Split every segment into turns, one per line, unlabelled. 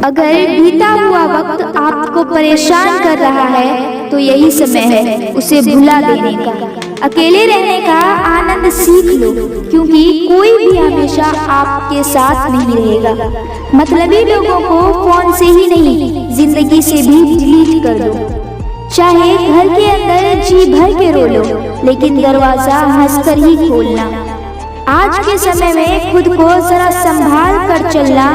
अगर बीता हुआ वक्त आपको परेशान कर रहा है तो यही समय है उसे भुला देने का। अकेले रहने का आनंद सीख लो, क्योंकि कोई भी हमेशा आपके साथ नहीं रहेगा। मतलबी लोगों को फोन से ही नहीं, जिंदगी से भी डिलीट कर दो। चाहे घर के अंदर जी भर के रो लो, लेकिन दरवाजा हंसकर ही खोलना। आज के समय में खुद को जरा संभाल कर चलना,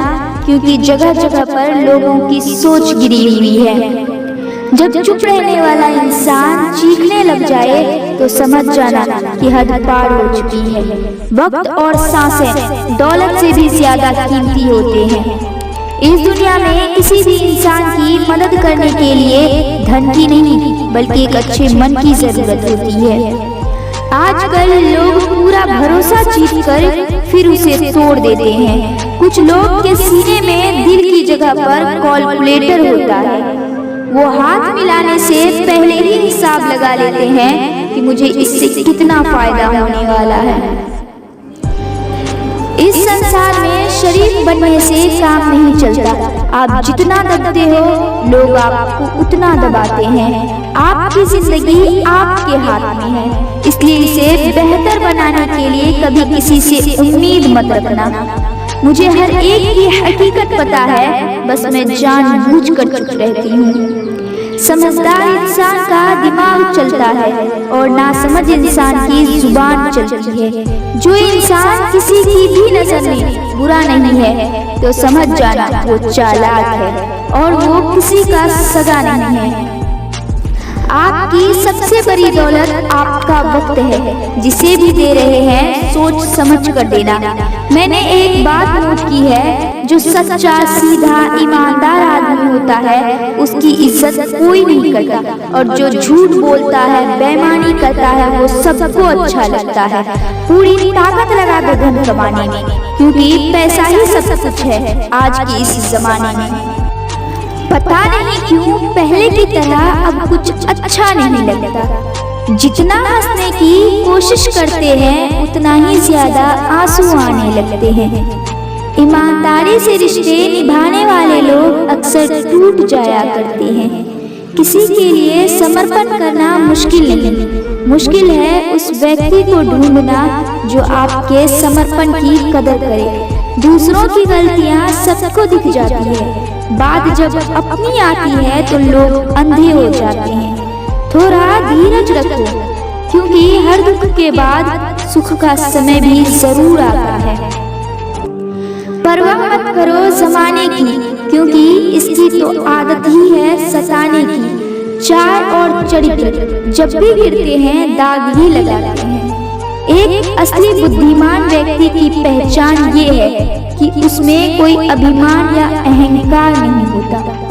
क्योंकि जगह जगह पर लोगों की सोच गिरी हुई है। जब चुप रहने वाला इंसान चीखने लग जाए तो समझ जाना कि हद पार हो चुकी है। वक्त और सांसें दौलत से भी ज्यादा कीमती होते हैं। इस दुनिया में किसी भी इंसान की मदद करने के लिए धन की नहीं, बल्कि एक अच्छे मन की जरूरत होती है। आजकल लोग पूरा भरोसा जीत कर फिर उसे तोड़ देते हैं। कुछ लोग के सीने में दिल की जगह पर कैलकुलेटर होता है। वो हाथ मिलाने से पहले ही हिसाब लगा लेते हैं कि मुझे इससे कितना फायदा होने वाला है। इस संसार में शरीफ बनने से काम नहीं चलता। आप जितना दबते हो, लोग आपको उतना दबाते हैं। आपकी जिंदगी आपके हाथ में है, इसलिए इसे बेहतर बनाने के लिए कभी किसी से उम्मीद मत रखना। मुझे हर एक की हकीकत पता है, बस मैं जानबूझकर चुप रहती हूँ। समझदार इंसान का दिमाग चलता है और नासमझ इंसान की जुबान चलती है। जो इंसान किसी की भी नजर में बुरा नहीं है तो समझ जाना वो चालाक है और वो किसी का सगा नहीं है। आपकी सबसे बड़ी दौलत आपका वक्त है। जिसे भी दे रहे हैं सोच समझ कर देना। मैंने एक बात नोट की है, जो सच्चा सीधा ईमानदार आदमी होता है उसकी इज्जत कोई नहीं करता, और जो झूठ बोलता है, बेईमानी करता है, वो सबको अच्छा लगता है। पूरी ताकत लगा दो धन कमाने में, क्योंकि पैसा ही सब कुछ है आज के इस जमाने में। पता नहीं क्यों पहले की तरह अब कुछ अच्छा नहीं लगता। जितना हंसने की कोशिश करते हैं उतना ही ज्यादा आंसू आने लगते हैं। ईमानदारी से रिश्ते निभाने वाले लोग अक्सर टूट जाया करते हैं। किसी के लिए समर्पण करना मुश्किल नहीं, मुश्किल है उस व्यक्ति को ढूंढना जो आपके समर्पण की कदर करे। दूसरों की गलतियां सबको दिख जाती है, बात जब अपनी आती है तो लोग अंधे हो जाते हैं। थोड़ा धीरज रखो, क्योंकि हर दुख के बाद सुख का समय भी जरूर आता है। परवाह मत करो जमाने की, क्योंकि इसकी तो आदत ही है सताने की। चाय और चरित्र जब भी गिरते हैं दाग ही लगाते हैं। एक असली बुद्धिमान व्यक्ति की पहचान ये है कि उसमें कोई अभिमान या अहंकार नहीं होता।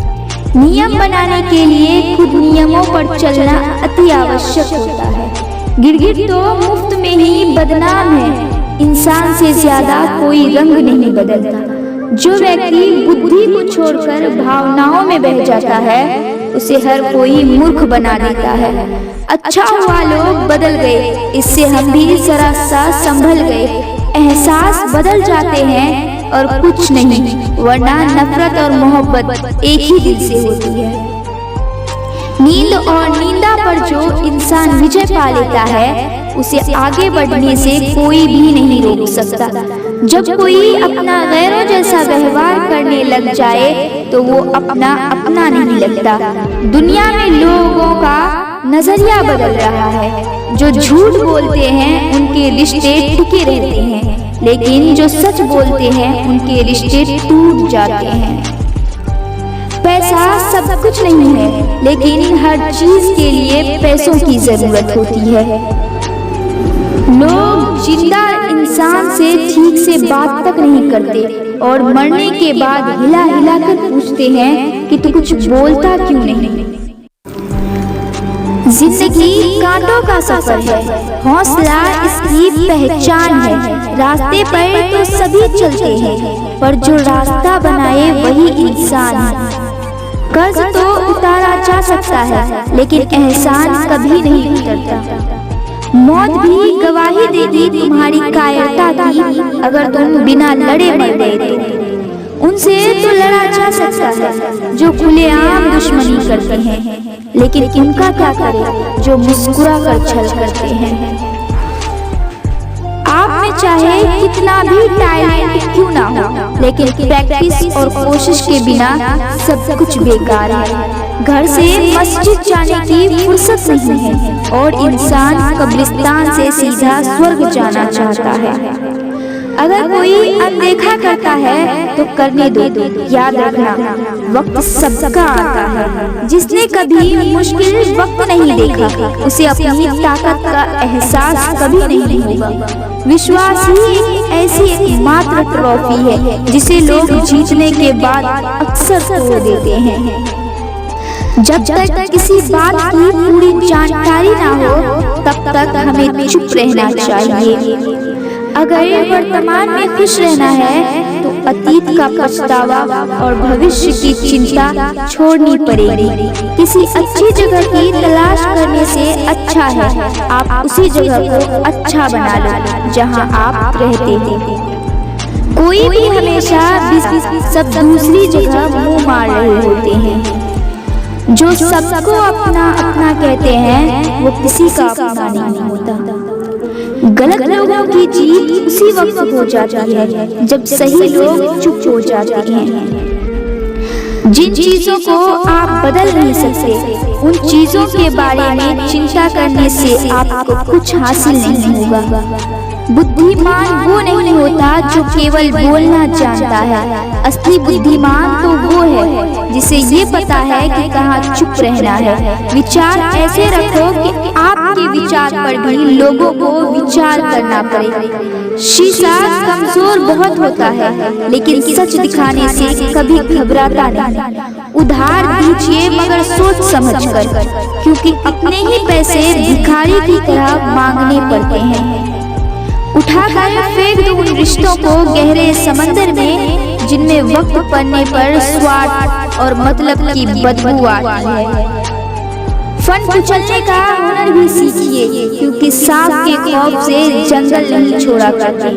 नियम बनाने के लिए खुद नियमों पर चलना अति आवश्यक होता है। गिरगिट तो मुफ्त में ही बदनाम है, इंसान से ज्यादा कोई रंग नहीं बदलता। जो व्यक्ति बुद्धि को छोड़कर भावनाओं में बह जाता है उसे हर कोई मूर्ख बना देता है। अच्छा हुआ लोग बदल गए, इससे हम भी जरा सा संभल गए। एहसास बदल जाते हैं और कुछ नहीं, वरना नफरत और मोहब्बत एक ही दिल से होती है। नींद और नींदा पर जो इंसान विजय पा लेता है उसे आगे बढ़ने से कोई भी नहीं रोक सकता। जब कोई अपना गैरों जैसा व्यवहार करने लग जाए तो वो अपना अपना नहीं लगता। दुनिया में लोगों का नजरिया बदल रहा है। जो झूठ बोलते हैं उनके रिश्ते टिके रहते हैं, लेकिन जो सच बोलते हैं उनके रिश्ते टूट जाते हैं। पैसा सब कुछ नहीं है, लेकिन हर चीज के लिए पैसों की जरूरत होती है। लोग जिंदा इंसान से ठीक से बात तक नहीं करते और मरने के बाद हिला हिला कर पूछते हैं कि तू कुछ बोलता क्यों नहीं। जिंदगी कांटों का सफर है, हौसला इसकी पहचान है। रास्ते पर तो सभी चलते हैं, पर जो रास्ता बनाए वही इंसान है। कर्ज तो उतारा जा सकता है, लेकिन एहसान कभी नहीं उतरता। मौत भी गवाही देगी तुम्हारी कायरता की, अगर तुम बिना लड़े मर गए तो। उनसे तो लड़ा जा सकता है जो खुलेआम दुश्मनी करते हैं, लेकिन उनका क्या करें जो मुस्कुरा कर छल करते हैं। आप में चाहे कितना भी टैलेंट क्यों ना हो, लेकिन प्रैक्टिस और कोशिश के बिना सब कुछ बेकार है। घर से मस्जिद जाने की फुर्सत नहीं है और इंसान कब्रिस्तान से सीधा स्वर्ग जाना चाहता है। अगर कोई अनदेखा करता है तो करने दो, याद रखना वक्त सबका आता है। जिसने कभी मुश्किल वक्त नहीं देखा उसे अपनी ताकत का एहसास कभी नहीं होगा। विश्वास ही ऐसी एकमात्र ट्रॉफी है जिसे लोग जीतने के बाद अक्सर खो देते हैं। जब तक किसी बात की पूरी जानकारी ना हो तब तक हमें चुप रहना चाहिए। अगर वर्तमान में खुश रहना है तो अतीत का पछतावा और भविष्य की चिंता छोड़नी पड़ेगी। किसी अच्छी जगह की तलाश करने से अच्छा है आप उसी जगह को अच्छा बना लो जहां आप रहते हैं। कोई भी हमेशा सब दूसरी जगह मुंह मार रहे होते हैं। जो सबको अपना अपना कहते हैं वो किसी का अपना नहीं होता। गलत लोगों की जीत उसी वक्त हो जाती है जब सही लोग चुप हो जाते हैं। जिन चीजों को आप बदल नहीं सकते उन चीजों के बारे में चिंता करने से आपको कुछ हासिल नहीं होगा। बुद्धिमान वो नहीं होता जो केवल बोलना जानता है, असली बुद्धिमान तो वो है जिसे ये पता है कि कहाँ चुप रहना है। विचार ऐसे रखो कि आपके विचार पर भी लोगों को विचार करना पड़े। शीशा कमजोर बहुत होता है लेकिन सच दिखाने से कभी घबराता नहीं। उधार दीजिए मगर सोच समझ कर, क्योंकि अपने ही पैसे भिखारी की तरह मांगने पड़ते हैं। उठाकर फेंक दो उन रिश्तों को गहरे समंदर में जिनमें वक्त पड़ने पर स्वार्थ और मतलब की बदबू आती है। फन कुचलने का हुनर भी सीखिए, क्योंकि सांप के खौफ से जंगल नहीं छोड़ा करते।